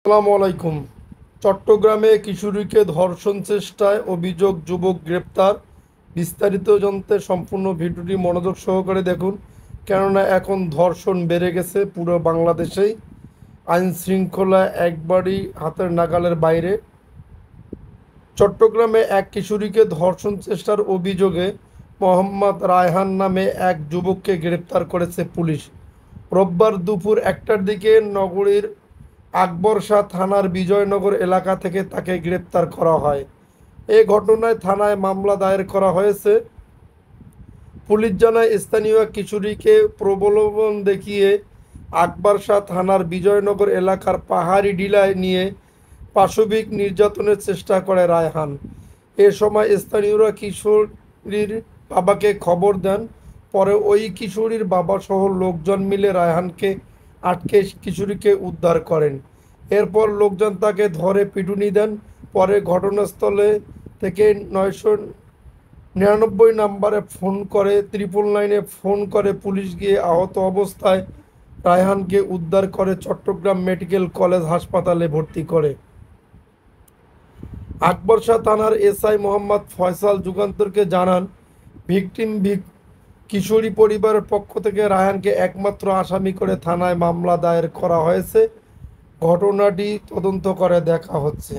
আসসালামু আলাইকুম। চট্টগ্রামে কিশোরীকে ধর্ষণ চেষ্টায় অভিযোগ, যুবক গ্রেপ্তার। বিস্তারিত জানতে সম্পূর্ণ ভিডিওটি মনোযোগ সহকারে দেখুন, কেননা এখন ধর্ষণ বেড়ে গেছে পুরো বাংলাদেশেই। আইন শৃঙ্খলা একবারই হাতের নাগালের বাইরে। চট্টগ্রামে এক কিশোরীকে ধর্ষণ চেষ্টার অভিযোগে মোহাম্মদ রায়হান নামে এক যুবককে গ্রেপ্তার করেছে পুলিশ। রোববার দুপুর 1টার দিকে নগরীর আকবর শাহ থানার বিজয়নগর এলাকা থেকে তাকে গ্রেপ্তার করা হয়। এ ঘটনায় থানায় মামলা দায়ের করা হয়েছে। পুলিশ জানায়, স্থানীয় এক কিশোরীকে প্রলোভন দেখিয়ে আকবর শাহ থানার বিজয়নগর এলাকার পাহাড়ি ডিলায় নিয়ে পাশবিক নির্যাতনের চেষ্টা করে রায়হান। এ সময় স্থানীয়রা কিশোরীর বাবাকে খবর দেন। পরে ওই কিশোরীর বাবা সহ লোকজন মিলে রায়হানকে আটকে কিশোরীকে উদ্ধার করেন। এরপর লোকজন তাকে ধরে পিটুনি দেন। পরে ঘটনাস্থলে থেকে 999 নম্বরে ফোন করে 999-এ ফোন করে পুলিশ গিয়ে আহত অবস্থায় রায়হানকে উদ্ধার করে চট্টগ্রাম মেডিকেল কলেজ হাসপাতালে ভর্তি করে। আকবর শাহ থানার এসআই মোহাম্মদ ফয়সাল যুগান্তরকে জানান, ভিকটিম কিশোরী পরিবারের পক্ষ থেকে রায়হানকে একমাত্র আসামি করে থানায় মামলা দায়ের করা হয়েছে। ঘটনাটি তদন্ত করে দেখা হচ্ছে।